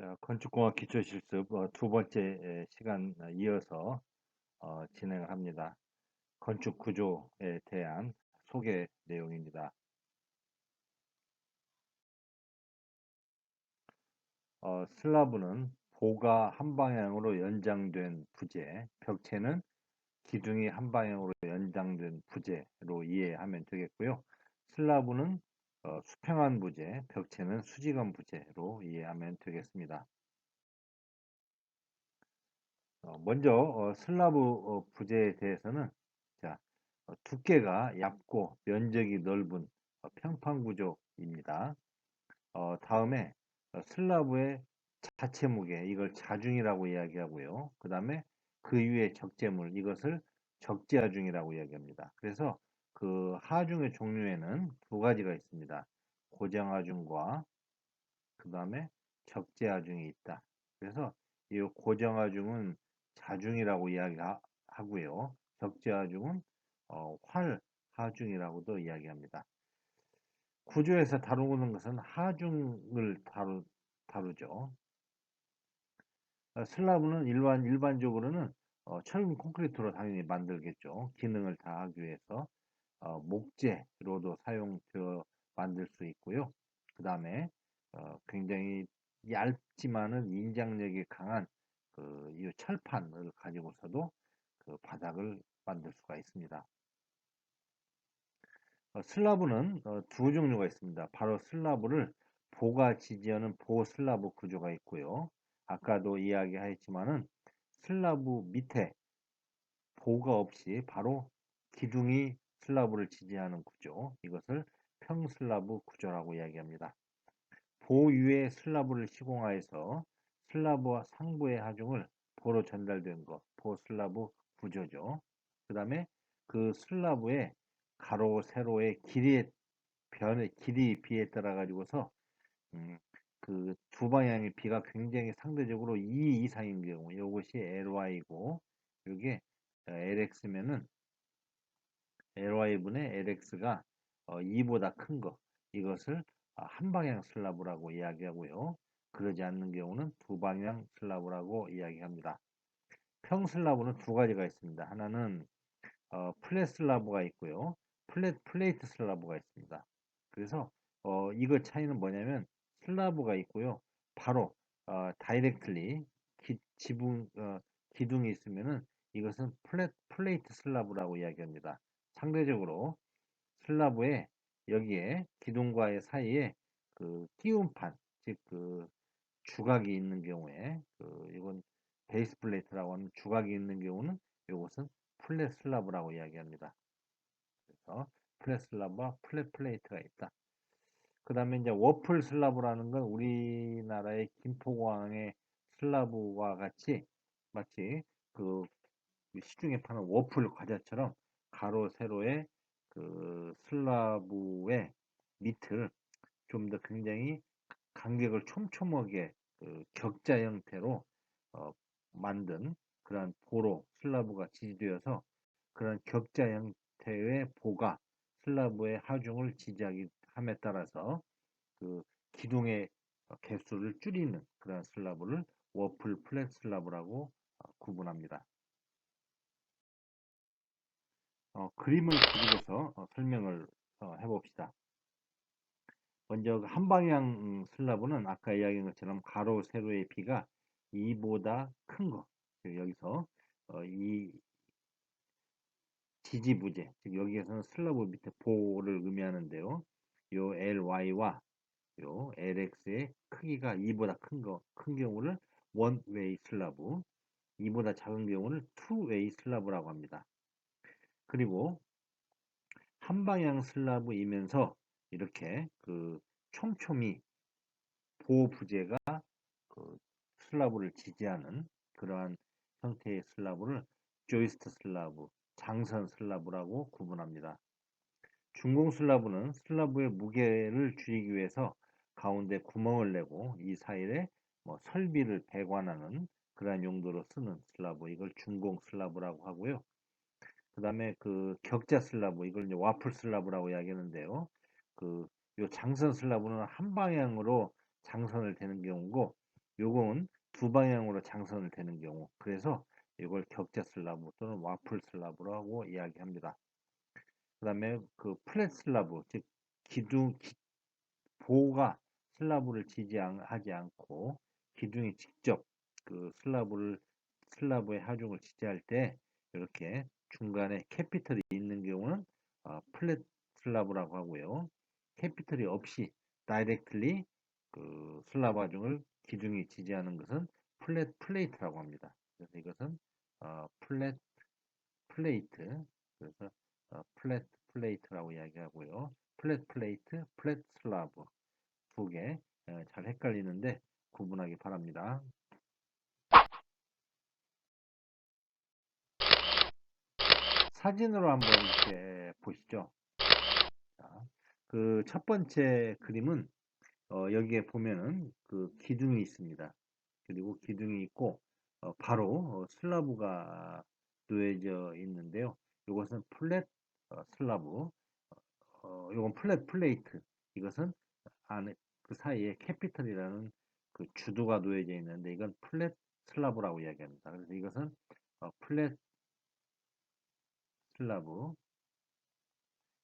자, 건축공학 기초실습 두 번째 시간 이어서 진행을 합니다. 건축 구조에 대한 소개 내용입니다. 슬라브는 보가 한 방향으로 연장된 부재, 벽체는 기둥이 한 방향으로 연장된 부재로 이해하면 되겠고요. 슬라브는 수평한 부재, 벽체는 수직한 부재로 이해하면 되겠습니다. 먼저 슬라브 부재에 대해서는 자, 두께가 얇고 면적이 넓은 평판 구조입니다. 다음에 슬라브의 자체 무게 이걸 자중이라고 이야기하고요. 그 다음에 그 위에 적재물 이것을 적재하중이라고 이야기합니다. 그래서 그 하중의 종류에는 두 가지가 있습니다. 고정하중과 그 다음에 적재하중이 있다. 그래서 이 고정하중은 자중이라고 이야기하고요. 적재하중은 활하중이라고도 이야기합니다. 구조에서 다루는 것은 하중을 다루죠. 슬라브는 일반적으로는 철근 콘크리트로 당연히 만들겠죠. 기능을 다하기 위해서 목재로도 사용되어 만들 수 있고요. 그 다음에 굉장히 얇지만은 인장력이 강한 이 철판을 가지고서도 그 바닥을 만들 수가 있습니다. 슬라브는 두 종류가 있습니다. 바로 슬라브를 보가 지지하는 보슬라브 구조가 있고요. 아까도 이야기하였지만은 슬라브 밑에 보가 없이 바로 기둥이 슬라브를 지지하는 구조, 이것을 평슬라브 구조라고 이야기합니다. 보 위에 슬라브를 시공하여서 슬라브와 상부의 하중을 보로 전달된 것, 보슬라브 구조죠. 그 다음에 그 슬라브의 가로, 세로의 길이 비에 따라 가지고서 그 두 방향의 비가 굉장히 상대적으로 2 이상인 경우, 이것이 LY고, 이게 LX면은 LY분의 LX가 2보다 큰 거, 이것을 한 방향 슬라브라고 이야기하고요. 그러지 않는 경우는 두 방향 슬라브라고 이야기합니다. 평슬라브는 두 가지가 있습니다. 하나는 플랫 슬라브가 있고요. 플레이트 슬라브가 있습니다. 그래서 이거 차이는 뭐냐면 슬라브가 있고요. 바로 다이렉틀리 지붕 기둥이 있으면은 이것은 플레이트 슬라브라고 이야기합니다. 상대적으로 슬라브에 여기에 기둥과의 사이에 그 끼움판, 즉 그 주각이 있는 경우에 이건 베이스 플레이트라고 하는 주각이 있는 경우는 이것은 플랫 슬라브라고 이야기합니다. 그래서 플랫 슬라브와 플랫 플레이트가 있다. 그 다음에 이제 워플 슬라브라는 건 우리나라의 김포공항의 슬라브와 같이 마치 그 시중에 파는 워플 과자처럼 가로 세로의 그 슬라브의 밑을 좀 더 굉장히 간격을 촘촘하게 격자 형태로 어, 만든 그런 보로 슬라브가 지지되어서 그런 격자 형태의 보가 슬라브의 하중을 지지하기 함에 따라서 그 기둥의 개수를 줄이는 그런 슬라브를 워플 플랫 슬라브라고 구분합니다. 그림을 가지고서 설명을 해봅시다. 먼저 한 방향 슬라브는 아까 이야기한 것처럼 가로 세로의 비가 2보다 큰 거. 여기서 이 지지부재, 즉 여기에서는 슬라브 밑에 보를 의미하는데요. 요 LY와 요 LX의 크기가 2보다 큰 경우를 원웨이 슬라브, 2보다 작은 경우를 투웨이 슬라브라고 합니다. 그리고 한 방향 슬라브이면서 이렇게 그 촘촘히 보호 부재가 그 슬라브를 지지하는 그러한 형태의 슬라브를 조이스트 슬라브, 장선 슬라브라고 구분합니다. 중공 슬라브는 슬라브의 무게를 줄이기 위해서 가운데 구멍을 내고 이 사이에 설비를 배관하는 그러한 용도로 쓰는 슬라브, 이걸 중공 슬라브라고 하고요. 그 다음에 그 격자 슬라브, 이걸 이제 와플 슬라브라고 이야기하는데요. 요 장선 슬라브는 한 방향으로 장선을 되는 경우고, 요건 두 방향으로 장선을 되는 경우, 그래서 이걸 격자 슬라브 또는 와플 슬라브라고 이야기합니다. 그 다음에 그 플랫 슬라브, 즉 보호가 슬라브를 하지 않고 기둥이 직접 그 슬라브의 하중을 지지할 때 이렇게 중간에 캐피털이 있는 경우는 플랫 슬라브라고 하고요. 캐피털이 없이 다이렉틀리 그 슬라브 하중을 기둥이 지지하는 것은 플랫 플레이트라고 합니다. 그래서 이것은 플랫 플레이트, 그래서 플랫 플레이트라고 이야기하고요. 플랫 플레이트, 플랫 슬라브 두 개 잘 헷갈리는데 구분하기 바랍니다. 사진으로 한번 이렇게 보시죠. 그 첫 번째 그림은 여기에 보면은 그 기둥이 있습니다. 그리고 기둥이 있고 바로 슬라브가 놓여져 있는데요. 이것은 플랫 슬라브, 이건 플랫 플레이트. 이것은 안에 그 사이에 캐피털이라는 그 주도가 놓여져 있는데 이건 플랫 슬라브라고 이야기합니다. 그래서 이것은 플랫 슬라브,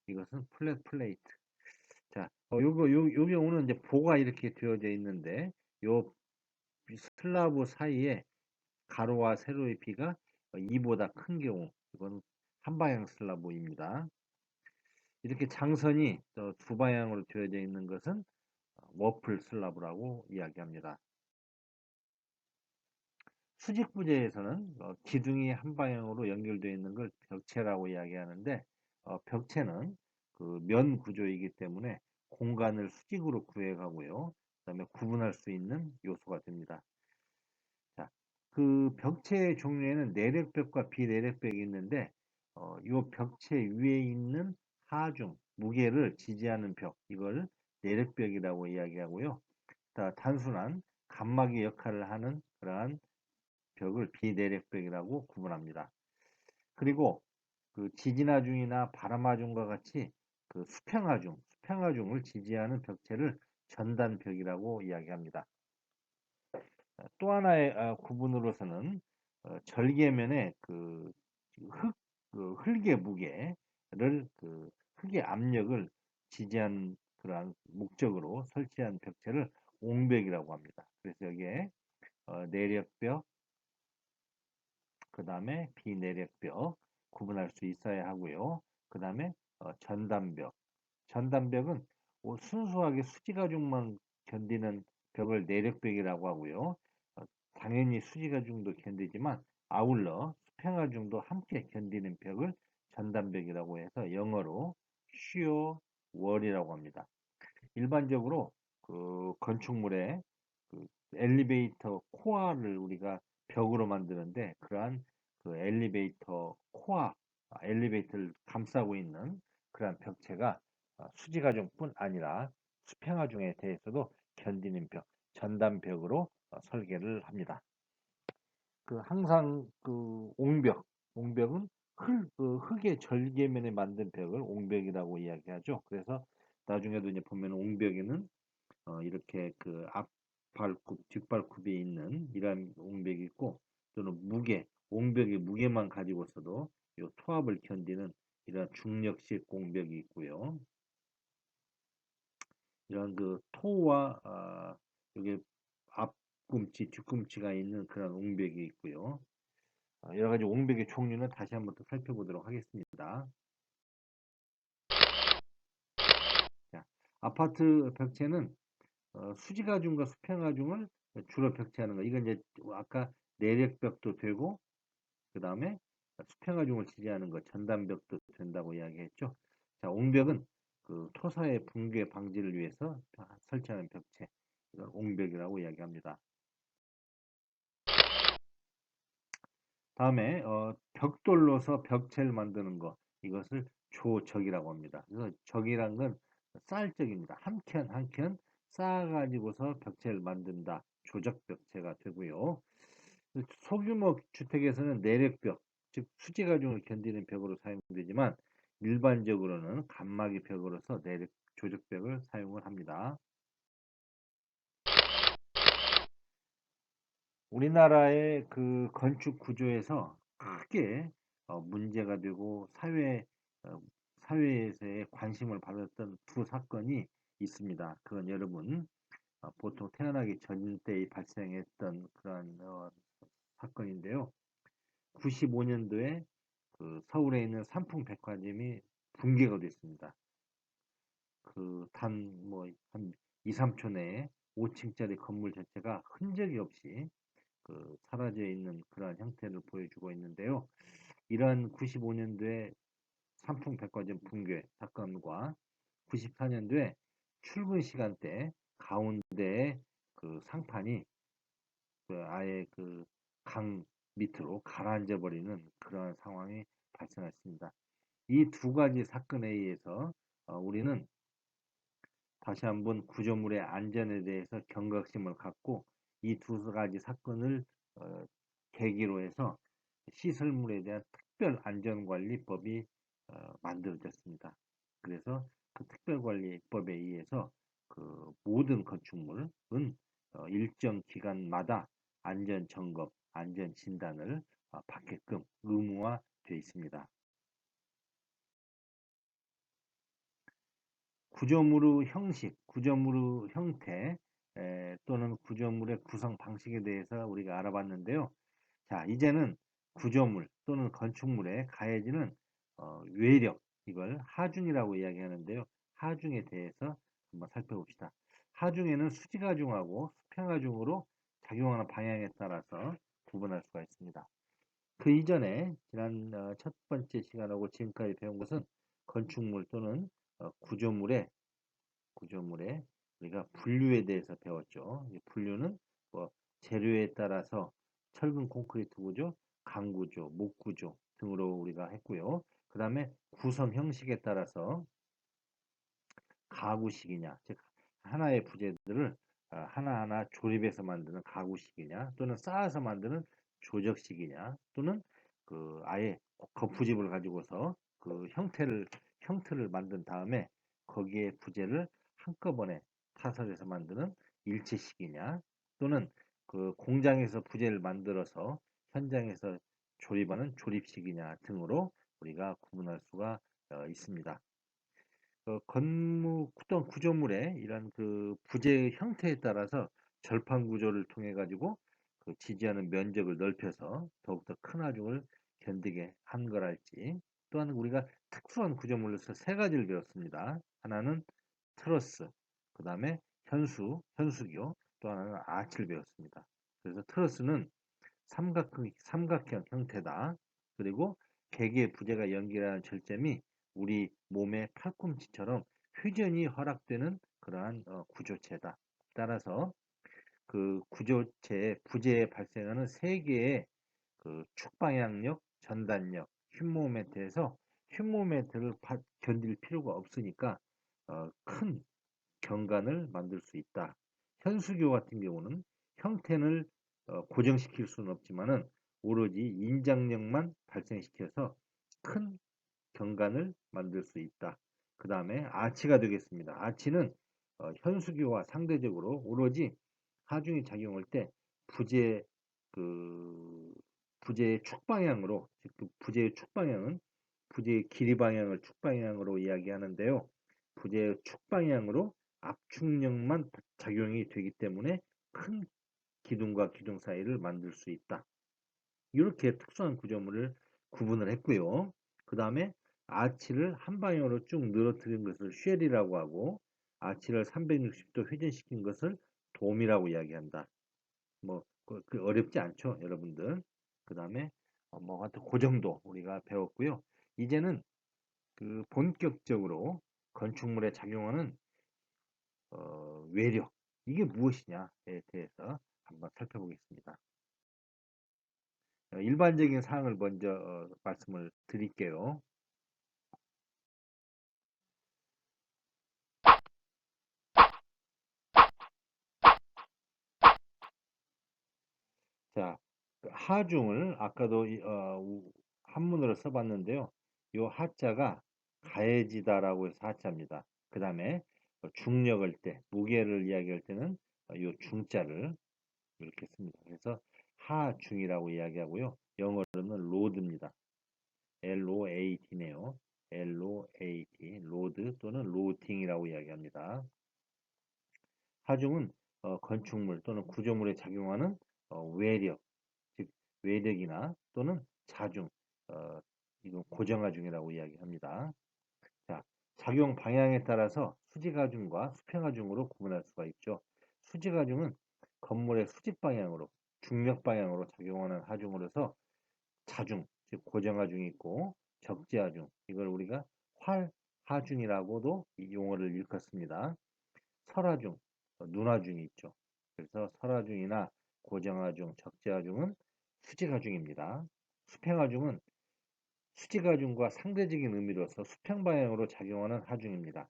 이것은 플랫 플레이트. 자, 요 경우는 이제 보가 이렇게 되어져 있는데 요 슬라브 사이에 가로와 세로의 비가 2보다 큰 경우, 이건 한 방향 슬라브입니다. 이렇게 장선이 두 방향으로 되어져 있는 것은 워플 슬라브라고 이야기합니다. 수직 부재에서는 기둥이 한 방향으로 연결되어 있는 걸 벽체라고 이야기하는데 벽체는 그 면 구조이기 때문에 공간을 수직으로 구해가고요. 그다음에 구분할 수 있는 요소가 됩니다. 자, 그 벽체의 종류에는 내력벽과 비내력벽이 있는데 이 벽체 위에 있는 하중, 무게를 지지하는 벽, 이걸 내력벽이라고 이야기하고요. 단순한 간막의 역할을 하는 그러한 벽을 비내력벽이라고 구분합니다. 그리고 그 지진하중이나 바람하중과 같이 그 수평하중을 지지하는 벽체를 전단벽이라고 이야기합니다. 또 하나의 구분으로서는 절개면에 그 흙의 무게를 그 흙의 압력을 지지한 그러한 목적으로 설치한 벽체를 옹벽이라고 합니다. 그래서 여기에 내력벽, 그 다음에 비내력벽 구분할 수 있어야 하고요. 그 다음에 전단벽. 전단벽은 순수하게 수지가죽만 견디는 벽을 내력벽이라고 하고요. 당연히 수지가죽도 견디지만 아울러 수평가중도 함께 견디는 벽을 전단벽이라고 해서 영어로 shear wall이라고 합니다. 일반적으로 그 건축물에 그 엘리베이터 코어를 우리가 벽으로 만드는데 그러한 그 엘리베이터 코어, 엘리베이터를 감싸고 있는 그러한 벽체가 수직하중뿐 아니라 수평하중에 대해서도 견디는 벽, 전단벽으로 설계를 합니다. 그 항상 그 옹벽은 흙의 절개면에 만든 벽을 옹벽이라고 이야기하죠. 그래서 나중에도 이제 보면 옹벽에는 이렇게 그 앞발굽, 뒷발굽이 있는 이런 옹벽이 있고 또는 옹벽의 무게만 가지고서도 이 토합을 견디는 이런 중력식 옹벽이 있고요. 이런 그 토와 여기 앞꿈치, 뒤꿈치가 있는 그런 옹벽이 있고요. 여러 가지 옹벽의 종류는 다시 한번 더 살펴보도록 하겠습니다. 자, 아파트 벽체는 수직하중과 수평하중을 주로 벽체하는 거. 이건 이제 아까 내력벽도 되고 그 다음에 수평하중을 지지하는 거 전단벽도 된다고 이야기했죠. 자, 옹벽은 그 토사의 붕괴 방지를 위해서 설치하는 벽체. 이걸 옹벽이라고 이야기합니다. 다음에 벽돌로서 벽체를 만드는 거. 이것을 조적이라고 합니다. 그래서 적이란 건 쌀적입니다. 한 켠 한 켠 쌓아가지고서 벽체를 만든다. 조적 벽체가 되고요. 소규모 주택에서는 내력벽, 즉 수직하중을 견디는 벽으로 사용되지만 일반적으로는 간막이 벽으로서 조적벽을 사용을 합니다. 우리나라의 그 건축 구조에서 크게 문제가 되고 어, 사회에서의 관심을 받았던 두 사건이 있습니다. 그건 여러분 보통 태어나기 전때에 발생했던 그런 사건인데요. 95년도에 그 서울에 있는 삼풍백화점이 붕괴가 됐습니다. 그 단 뭐 한 2, 3초 내에 5층짜리 건물 전체가 흔적이 없이 그 사라져 있는 그러한 형태를 보여주고 있는데요. 이러한 95년도에 삼풍백화점 붕괴 사건과 94년도에 출근 시간대 가운데에 그 상판이 그 아예 그 강 밑으로 가라앉아 버리는 그러한 상황이 발생했습니다. 이 두 가지 사건에 의해서 우리는 다시 한번 구조물의 안전에 대해서 경각심을 갖고 이 두 가지 사건을 어, 계기로 해서 시설물에 대한 특별 안전관리법이 만들어졌습니다. 그래서 그 특별관리법에 의해서 그 모든 건축물은 일정 기간마다 안전 점검, 안전 진단을 받게끔 의무화되어 있습니다. 구조물의 형식, 구조물의 형태 또는 구조물의 구성 방식에 대해서 우리가 알아봤는데요. 자, 이제는 구조물 또는 건축물에 가해지는 외력, 이걸 하중이라고 이야기하는데요. 하중에 대해서 한번 살펴봅시다. 하중에는 수직하중하고 수평하중으로 작용하는 방향에 따라서 구분할 수가 있습니다. 그 이전에 지난 첫 번째 시간하고 지금까지 배운 것은 건축물 또는 구조물의 우리가 분류에 대해서 배웠죠. 분류는 뭐 재료에 따라서 철근 콘크리트 구조, 강 구조, 목 구조 등으로 우리가 했고요. 그 다음에 구성 형식에 따라서 가구식이냐, 즉 하나의 부재들을 하나하나 조립해서 만드는 가구식이냐, 또는 쌓아서 만드는 조적식이냐, 또는 그 아예 거푸집을 가지고서 그 형태를 만든 다음에 거기에 부재를 한꺼번에 타설해서 만드는 일체식이냐, 또는 그 공장에서 부재를 만들어서 현장에서 조립하는 조립식이냐 등으로 우리가 구분할 수가 있습니다. 어떤 구조물의 이런 그 부재의 형태에 따라서 절판 구조를 통해 가지고 그 지지하는 면적을 넓혀서 더욱더 큰 하중을 견디게 한 거랄지, 또한 우리가 특수한 구조물로서 세 가지를 배웠습니다. 하나는 트러스, 그 다음에 현수교, 또 하나는 아치를 배웠습니다. 그래서 트러스는 삼각형 형태다. 그리고 개개의 부재가 연결하는 절점이 우리 몸의 팔꿈치처럼 회전이 허락되는 그러한 구조체다. 따라서 그 구조체의 부재에 발생하는 세 개의 그 축방향력, 전단력, 휨모멘트에서 휨모멘트를 견딜 필요가 없으니까 큰 경관을 만들 수 있다. 현수교 같은 경우는 형태를 고정시킬 수는 없지만은 오로지 인장력만 발생시켜서 큰 경관을 만들 수 있다. 그 다음에 아치가 되겠습니다. 아치는 현수교와 상대적으로 오로지 하중이 작용할 때 부재 그 부재의 축방향으로, 즉 그 부재의 축방향은 부재의 길이 방향을 축방향으로 이야기하는데요. 부재의 축방향으로 압축력만 작용이 되기 때문에 큰 기둥과 기둥 사이를 만들 수 있다. 이렇게 특수한 구조물을 구분을 했고요. 그 다음에 아치를 한 방향으로 쭉 늘어뜨린 것을 쉘이라고 하고, 아치를 360도 회전시킨 것을 돔이라고 이야기한다. 뭐 어렵지 않죠, 여러분들. 그 다음에 뭐 하여튼 그 정도 우리가 배웠고요. 이제는 그 본격적으로 건축물에 작용하는 외력, 이게 무엇이냐에 대해서 한번 살펴보겠습니다. 일반적인 사항을 먼저 말씀을 드릴게요. 자, 그 하중을 아까도 한문으로 써봤는데요. 이 하자가 가해지다라고 해서 하자입니다. 그 다음에 중력할 때, 무게를 이야기할 때는 이 중자를 이렇게 씁니다. 그래서 하중이라고 이야기하고요. 영어로는 로드입니다. LOAD네요. LOAD, 로드 또는 로딩이라고 이야기합니다. 하중은 건축물 또는 구조물에 작용하는 외력, 즉 외력이나 또는 자중, 어, 이건 고정하중이라고 이야기합니다. 자, 작용 방향에 따라서 수직하중과 수평하중으로 구분할 수가 있죠. 수직하중은 건물의 수직 방향으로, 중력 방향으로 작용하는 하중으로서 자중, 즉 고정하중이 있고 적재하중, 이걸 우리가 활하중이라고도 이 용어를 일컫습니다. 설하중, 눈하중이 있죠. 그래서 설하중이나 고정하중, 적재하중은 수직하중입니다. 수평하중은 수직하중과 상대적인 의미로서 수평 방향으로 작용하는 하중입니다.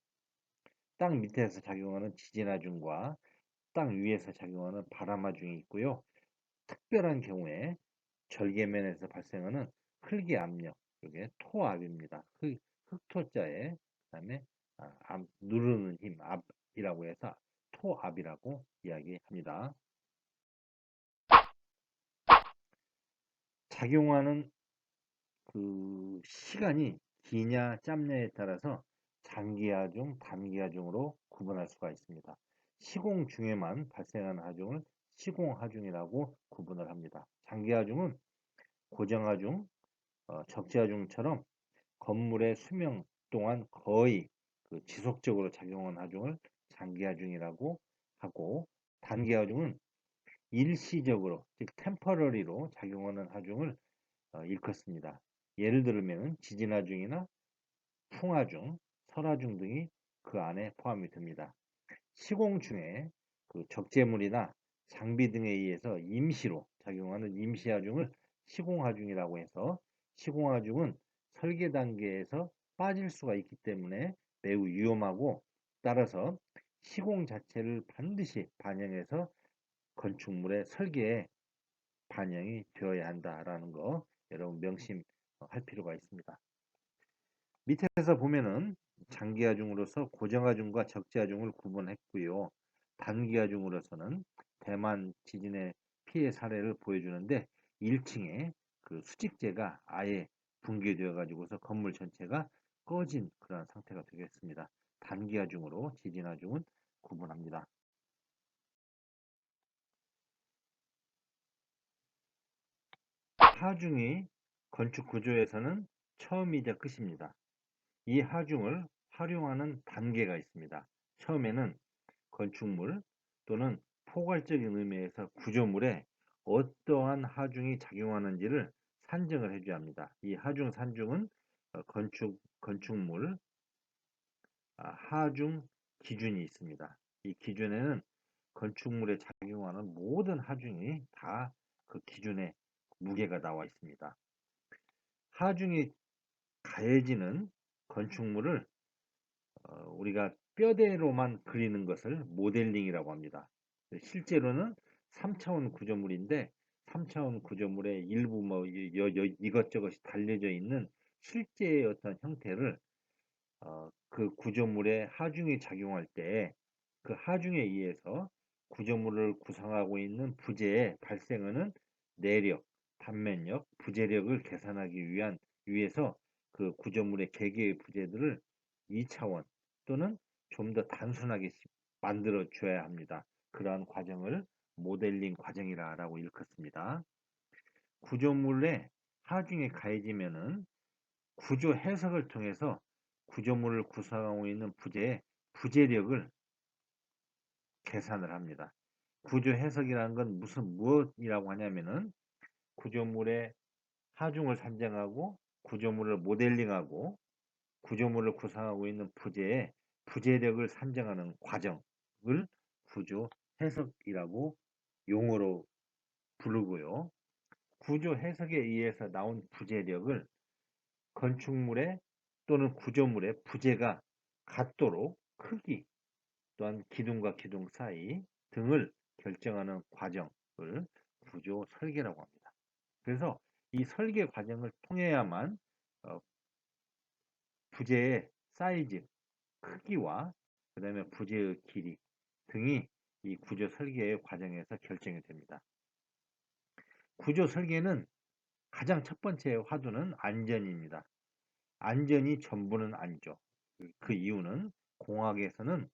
땅 밑에서 작용하는 지진하중과 땅 위에서 작용하는 바람하중이 있고요. 특별한 경우에 절개면에서 발생하는 흙의 압력, 이게 토압입니다. 흙토자에 그다음에 누르는 힘, 압이라고 해서 토압이라고 이야기합니다. 작용하는 그 시간이 기냐 짧냐에 따라서 장기하중, 단기하중으로 구분할 수가 있습니다. 시공 중에만 발생하는 하중을 시공하중이라고 구분을 합니다. 장기하중은 고정하중, 적재하중처럼 건물의 수명 동안 거의 지속적으로 작용한 하중을 장기하중이라고 하고, 단기하중은 일시적으로, 즉 템퍼러리로 작용하는 하중을 일컫습니다. 예를 들면 지진하중이나 풍하중, 설하중 등이 그 안에 포함이 됩니다. 시공 중에 적재물이나 장비 등에 의해서 임시로 작용하는 임시하중을 시공하중이라고 해서, 시공하중은 설계 단계에서 빠질 수가 있기 때문에 매우 위험하고, 따라서 시공 자체를 반드시 반영해서 건축물의 설계에 반영이 되어야 한다라는 거 여러분 명심할 필요가 있습니다. 밑에서 보면은 장기하중으로서 고정하중과 적재하중을 구분했고요. 단기하중으로서는 대만 지진의 피해 사례를 보여주는데 1층에 수직재가 아예 붕괴되어 가지고서 건물 전체가 꺼진 그런 상태가 되겠습니다. 단기하중으로 지진하중은 구분합니다. 하중이 건축 구조에서는 처음이자 끝입니다. 이 하중을 활용하는 단계가 있습니다. 처음에는 건축물 또는 포괄적인 의미에서 구조물에 어떠한 하중이 작용하는지를 산정을 해줘야 합니다. 이 하중 산중은 건축물 하중 기준이 있습니다. 이 기준에는 건축물에 작용하는 모든 하중이 다 그 기준에 무게가 나와 있습니다. 하중이 가해지는 건축물을 우리가 뼈대로만 그리는 것을 모델링이라고 합니다. 실제로는 3차원 구조물인데 3차원 구조물의 일부 이것저것이 달려져 있는 실제의 어떤 형태를 그 구조물에 하중이 작용할 때 그 하중에 의해서 구조물을 구성하고 있는 부재에 발생하는 내력, 단면력, 부재력을 계산하기 위해서 그 구조물의 개개의 부재들을 2차원 또는 좀 더 단순하게 만들어 줘야 합니다. 그러한 과정을 모델링 과정이라고 일컫습니다. 구조물에 하중이 가해지면은 구조 해석을 통해서 구조물을 구성하고 있는 부재의 부재력을 계산을 합니다. 구조 해석이라는 건 무엇이라고 하냐면은 구조물의 하중을 산정하고 구조물을 모델링하고 구조물을 구성하고 있는 부재의 부재력을 산정하는 과정을 구조 해석이라고 용어로 부르고요. 구조 해석에 의해서 나온 부재력을 건축물의 또는 구조물의 부재가 같도록 크기 또한 기둥과 기둥 사이 등을 결정하는 과정을 구조 설계라고 합니다. 그래서 이 설계 과정을 통해야만 부재의 사이즈, 크기와 그 다음에 부재의 길이 등이 이 구조 설계의 과정에서 결정이 됩니다. 구조 설계는 가장 첫 번째 화두는 안전입니다. 안전이 전부는 아니죠. 그 이유는 공학에서는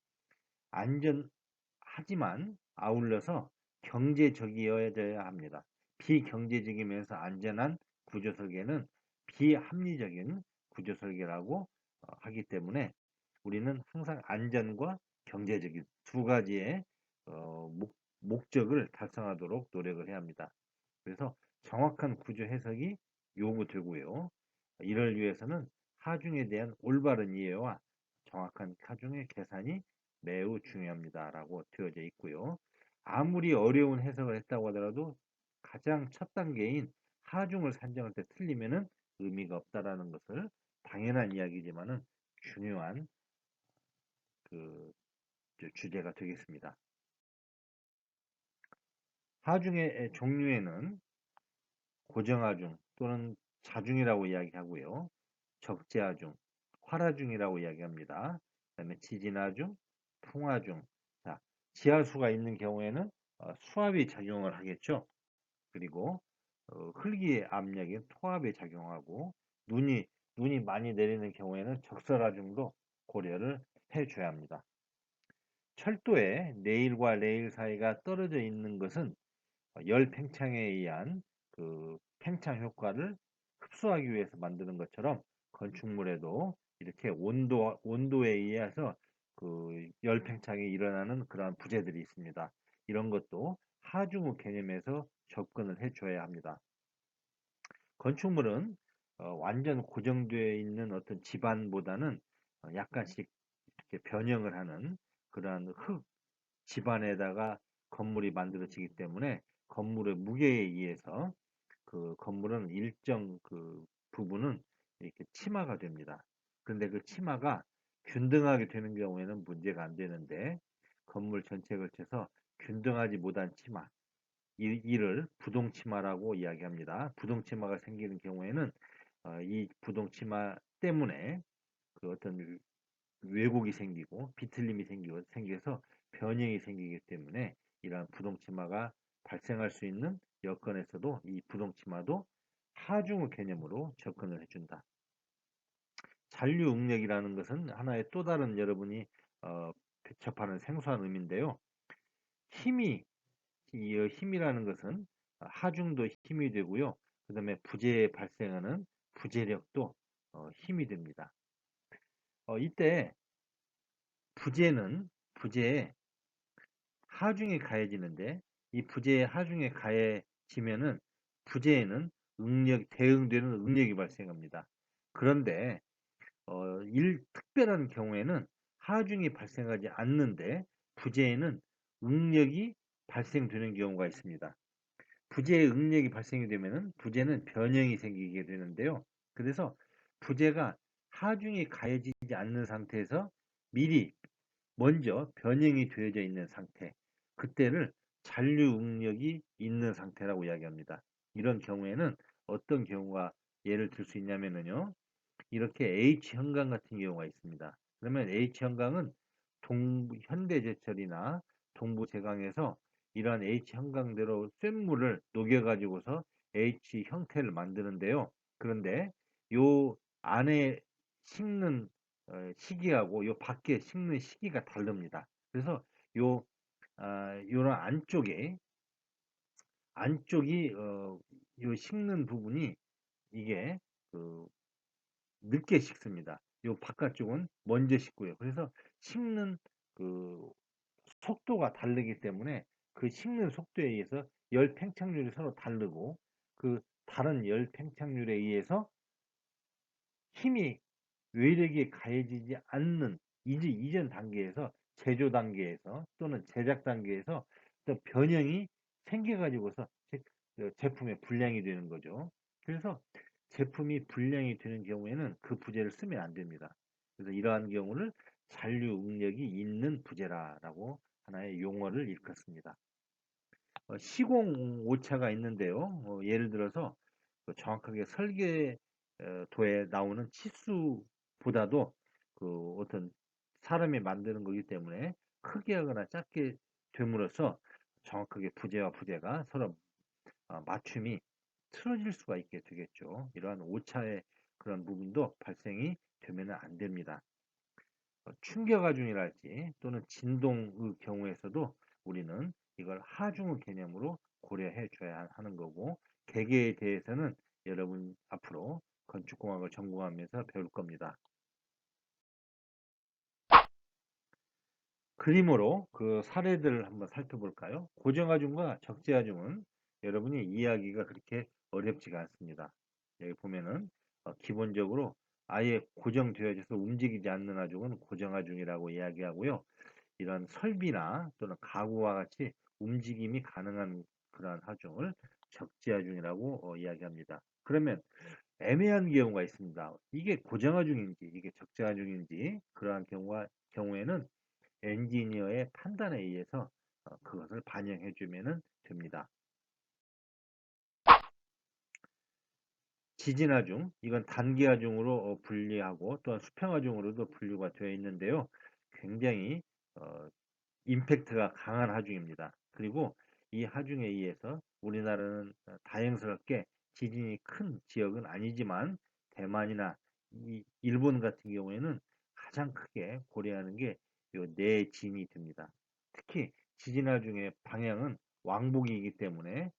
안전하지만 아울러서 경제적이어야 합니다. 비경제적이면서 안전한 구조 설계는 비합리적인 구조 설계라고 하기 때문에 우리는 항상 안전과 경제적인 두 가지의 목적을 달성하도록 노력을 해야 합니다. 그래서 정확한 구조 해석이 요구되고요. 이를 위해서는 하중에 대한 올바른 이해와 정확한 하중의 계산이 매우 중요합니다라고 되어져 있고요. 아무리 어려운 해석을 했다고 하더라도 가장 첫 단계인 하중을 산정할 때 틀리면은 의미가 없다라는 것을 당연한 이야기지만은 중요한 그 주제가 되겠습니다. 하중의 종류에는 고정하중 또는 자중이라고 이야기하고요. 적재하중, 활하중이라고 이야기합니다. 그다음에 지진하중, 풍하중. 자, 지하수가 있는 경우에는 수압이 작용을 하겠죠. 그리고 흙의 압력이 토압에 작용하고 눈이 눈이 많이 내리는 경우에는 적설하중도 고려를 해줘야 합니다. 철도에 레일과 레일 사이가 떨어져 있는 것은 열 팽창에 의한 그 팽창 효과를 흡수하기 위해서 만드는 것처럼 건축물에도 이렇게 온도에 의해서 그 열 팽창이 일어나는 그러한 부재들이 있습니다. 이런 것도 하중의 개념에서 접근을 해줘야 합니다. 건축물은 완전 고정되어 있는 어떤 집안보다는 약간씩 이렇게 변형을 하는 그러한 흙 집안에다가 건물이 만들어지기 때문에 건물의 무게에 의해서 그 건물은 일정 그 부분은 이렇게 치마가 됩니다. 그런데 그 치마가 균등하게 되는 경우에는 문제가 안 되는데 건물 전체에 걸쳐서 균등하지 못한 치마 이를 부동치마라고 이야기합니다. 부동치마가 생기는 경우에는 이 부동치마 때문에 그 어떤 왜곡이 생기고 비틀림이 생겨서 변형이 생기기 때문에 이러한 부동치마가 발생할 수 있는 여건에서도 이 부동치마도 하중의 개념으로 접근을 해준다. 잔류응력이라는 것은 하나의 또 다른 여러분이 어, 접하는 생소한 의미인데요. 힘이 이 힘이라는 것은 하중도 힘이 되고요. 그 다음에 부재에 발생하는 부재력도 힘이 됩니다. 이때 부재에 하중이 가해지는데 이 부재에 하중에 가해지면은 부재에는 대응되는 응력이 발생합니다. 그런데 특별한 경우에는 하중이 발생하지 않는데 부재에는 응력이 발생되는 경우가 있습니다. 부재의 응력이 발생이 되면은 부재는 변형이 생기게 되는데요. 그래서 부재가 하중이 가해지지 않는 상태에서 미리 먼저 변형이 되어져 있는 상태, 그때를 잔류응력이 있는 상태라고 이야기합니다. 이런 경우에는 어떤 경우가 예를 들 수 있냐면요. 이렇게 H형광 같은 경우가 있습니다. 그러면 H형광은 현대제철이나 동부제강에서 이러한 H형광대로 쇳물을 녹여가지고서 H 형태를 만드는데요. 그런데 요 안에 식는 시기하고 요 밖에 식는 시기가 다릅니다. 그래서 요 요런 안쪽이 요 식는 부분이 이게 그 늦게 식습니다. 요 바깥쪽은 먼저 식고요. 그래서 식는 그 속도가 다르기 때문에 그 식는 속도에 의해서 열 팽창률이 서로 다르고 그 다른 열 팽창률에 의해서 힘이 외력이 가해지지 않는 이전 단계에서 제조 단계에서 또는 제작 단계에서 또 변형이 생겨가지고서 제품의 불량이 되는 거죠. 그래서 제품이 불량이 되는 경우에는 그 부재를 쓰면 안 됩니다. 그래서 이러한 경우를 잔류응력이 있는 부재라라고 하나의 용어를 일컫습니다. 시공 오차가 있는데요. 예를 들어서 정확하게 설계도에 나오는 치수보다도 그 어떤 사람이 만드는 거기 때문에 크게 하거나 작게 됨으로써 정확하게 부재와 부재가 서로 맞춤이 틀어질 수가 있게 되겠죠. 이러한 오차의 그런 부분도 발생이 되면 안 됩니다. 충격하중이랄지 또는 진동의 경우에서도 우리는 이걸 하중의 개념으로 고려해 줘야 하는 거고, 개개에 대해서는 여러분 앞으로 건축공학을 전공하면서 배울 겁니다. 그림으로 그 사례들을 한번 살펴볼까요? 고정하중과 적재하중은 여러분이 이해하기가 그렇게 어렵지가 않습니다. 여기 보면은 기본적으로 아예 고정되어져서 움직이지 않는 하중은 고정하중이라고 이야기하고요. 이런 설비나 또는 가구와 같이 움직임이 가능한 그러한 하중을 적재하중이라고 이야기합니다. 그러면 애매한 경우가 있습니다. 이게 고정하중인지 이게 적재하중인지 그러한 경우에는 엔지니어의 판단에 의해서 그것을 반영해 주면 됩니다. 지진하중, 이건 단기하중으로 분리하고 또한 수평하중으로도 분류가 되어 있는데요. 굉장히 어, 임팩트가 강한 하중입니다. 그리고 이 하중에 의해서 우리나라는 다행스럽게 지진이 큰 지역은 아니지만 대만이나 일본 같은 경우에는 가장 크게 고려하는 게 요 내진이 됩니다. 특히 지진 하중의 방향은 왕복이기 때문에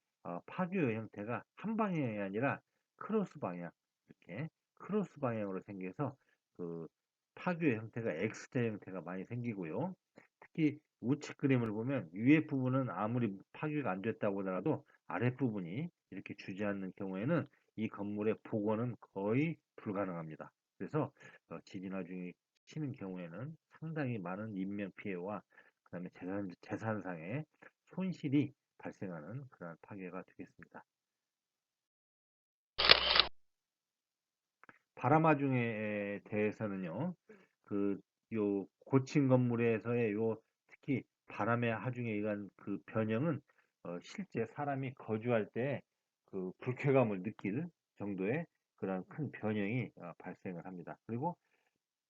파괴의 형태가 한 방향이 아니라 크로스 방향, 이렇게 크로스 방향으로 생겨서 그 파괴의 형태가 X자 형태가 많이 생기고요. 특히 우측 그림을 보면 위에 부분은 아무리 파괴가 안 됐다고 하더라도 아랫부분이 이렇게 주저앉는 경우에는 이 건물의 복원은 거의 불가능합니다. 그래서 지진 화중이 치는 경우에는 상당히 많은 인명 피해와 그다음에 재산상의 손실이 발생하는 그러한 파괴가 되겠습니다. 바람 화중에 대해서는요, 요 고층 건물에서의 요 특히 바람의 하중에 의한 그 변형은 실제 사람이 거주할 때 그 불쾌감을 느낄 정도의 그런 큰 변형이 발생을 합니다. 그리고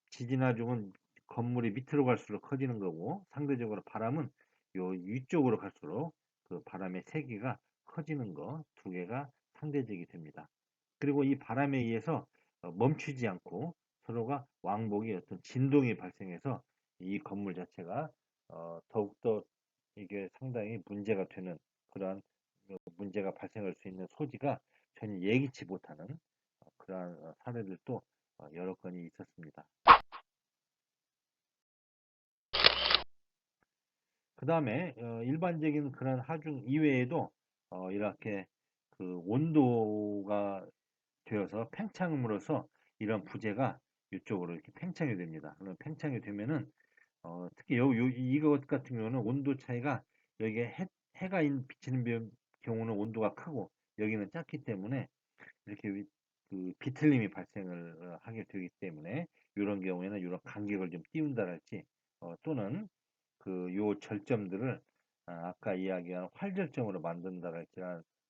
지진 하중은 건물이 밑으로 갈수록 커지는 거고, 상대적으로 바람은 요 위쪽으로 갈수록 그 바람의 세기가 커지는 거 두 개가 상대적이 됩니다. 그리고 이 바람에 의해서 멈추지 않고 서로가 왕복이 어떤 진동이 발생해서 이 건물 자체가 더욱더 이게 상당히 문제가 되는 그러한 문제가 발생할 수 있는 소지가 전혀 예기치 못하는 그러한 사례들도 여러 건이 있었습니다. 그 다음에 일반적인 그런 하중 이외에도 이렇게 그 온도가 되어서 팽창음으로써 이런 부재가 이쪽으로 이렇게 팽창이 됩니다. 그럼 팽창이 되면은 특히 이것 같은 경우는 온도 차이가 여기에 해가 비치는 경우는 온도가 크고 여기는 작기 때문에 이렇게 그 비틀림이 발생을 하게 되기 때문에 이런 경우에는 이런 간격을 좀 띄운다랄지 또는 그 요 절점들을 아까 이야기한 활절점으로 만든다랄지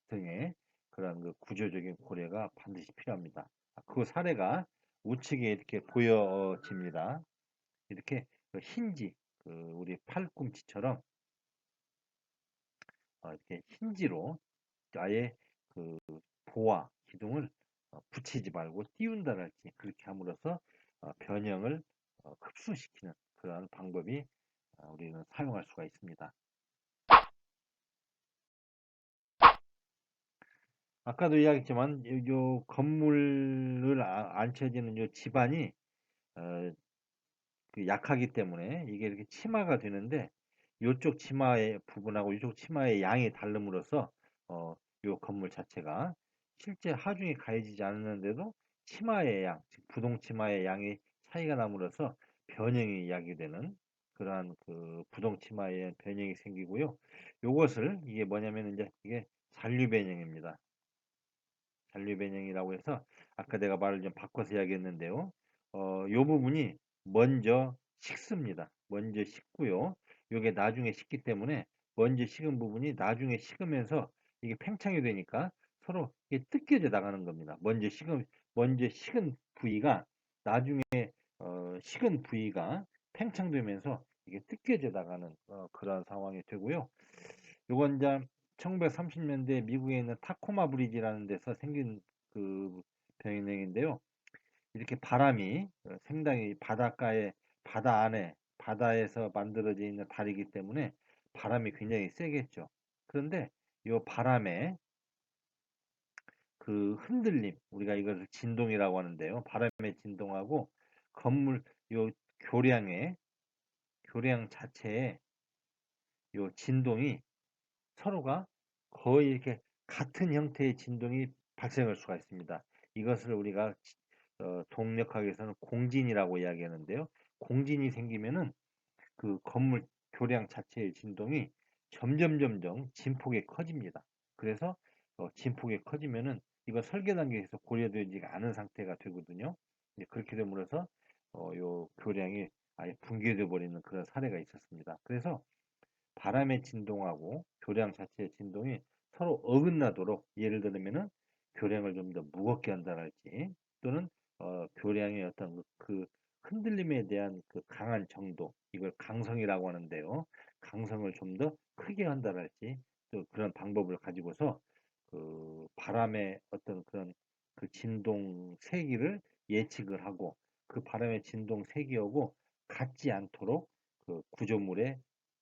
등의 그런 그 구조적인 고려가 반드시 필요합니다. 그 사례가 우측에 이렇게 보여집니다. 이렇게 그 힌지, 그 우리 팔꿈치처럼 이렇게 힌지로 아예 그 보아 기둥을 붙이지 말고 띄운다랄지 그렇게 함으로써 변형을 흡수시키는 그러한 방법이 우리는 사용할 수가 있습니다. 아까도 이야기했지만 요 건물을 안쳐지는 요 지반이 어, 그 약하기 때문에 이게 이렇게 치마가 되는데 요쪽 치마의 부분하고 이쪽 치마의 양이 다름으로써 요 건물 자체가 실제 하중이 가해지지 않는데도 치마의 양, 즉 부동 치마의 양이 차이가 남으로써 변형이 야기되는 그러한 그 부동 치마의 변형이 생기고요. 요것을 이게 뭐냐면 이제 이게 잔류 변형입니다. 잔류 변형이라고 해서 아까 내가 말을 좀 바꿔서 이야기했는데요. 요 부분이 먼저 식습니다. 먼저 식고요. 요게 나중에 식기 때문에 먼저 식은 부분이 나중에 식으면서 이게 팽창이 되니까 서로 이게 뜯겨져 나가는 겁니다. 먼저 식은 부위가 나중에 식은 부위가 팽창되면서 이게 뜯겨져 나가는 그런 상황이 되고요. 요건 이제 1930년대 미국에 있는 타코마 브리지라는 데서 생긴 그 병행인데요. 이렇게 바람이 상당히 바닷가에 바다 안에 바다에서 만들어져 있는 다리이기 때문에 바람이 굉장히 세겠죠. 그런데 이 바람에 그 흔들림, 우리가 이것을 진동이라고 하는데요. 바람의 진동하고 건물 요 교량의 교량 자체의 요 진동이 서로가 거의 이렇게 같은 형태의 진동이 발생할 수가 있습니다. 이것을 우리가 동력학에서는 공진이라고 이야기하는데요. 공진이 생기면은 그 건물 교량 자체의 진동이 점점 진폭이 커집니다. 그래서 진폭이 커지면은 이거 설계 단계에서 고려되지 않은 상태가 되거든요. 그렇게 됨으로써 요 교량이 아예 붕괴되어 버리는 그런 사례가 있었습니다. 그래서 바람의 진동하고 교량 자체의 진동이 서로 어긋나도록, 예를 들면은 교량을 좀 더 무겁게 한다랄지, 또는 교량의 어떤 그 흔들림에 대한 그 강한 정도, 이걸 강성이라고 하는데요. 강성을 좀 더 크게 한다랄지, 또 그런 방법을 가지고서 그 바람의 어떤 그런 그 진동 세기를 예측을 하고, 그 바람의 진동 세기하고 같지 않도록 그 구조물의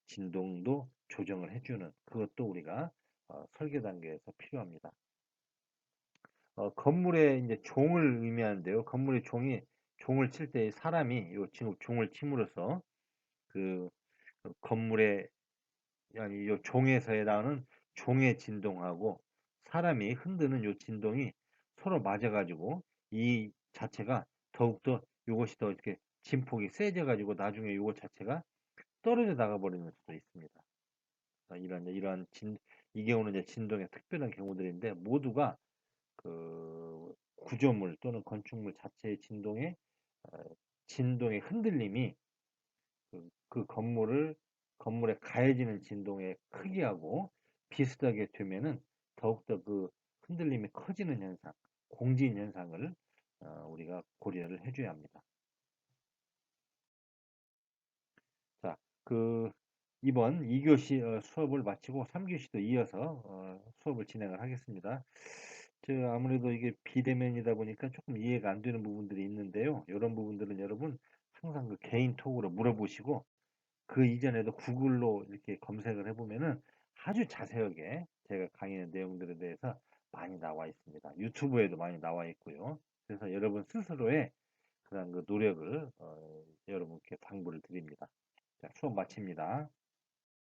진동도 조정을 해주는, 그것도 우리가 설계 단계에서 필요합니다. 건물의 이제 종을 의미하는데요. 건물의 종을 칠 때 사람이 요 지금 종을 침으로써 그 건물의, 아니 요 종에서 해당하는 종의 진동하고 사람이 흔드는 요 진동이 서로 맞아가지고 이 자체가 더욱더 요것이 더 이렇게 진폭이 세져가지고 나중에 요것 자체가 떨어져 나가 버리는 수도 있습니다. 이 경우는 이제 진동의 특별한 경우들인데, 모두가 그 구조물 또는 건축물 자체의 어, 진동의 흔들림이 그 건물에 가해지는 진동의 크기하고 비슷하게 되면은 더욱더 그 흔들림이 커지는 현상, 공진 현상을 우리가 고려를 해줘야 합니다. 자, 이번 2교시 수업을 마치고 3교시도 이어서 수업을 진행을 하겠습니다. 아무래도 이게 비대면이다 보니까 조금 이해가 안 되는 부분들이 있는데요. 이런 부분들은 여러분 항상 그 개인톡으로 물어보시고, 그 이전에도 구글로 이렇게 검색을 해보면은 아주 자세하게 제가 강의하는 내용들에 대해서 많이 나와 있습니다. 유튜브에도 많이 나와 있고요. 그래서 여러분 스스로의 그런 그 노력을 여러분께 당부를 드립니다. 자, 수업 마칩니다.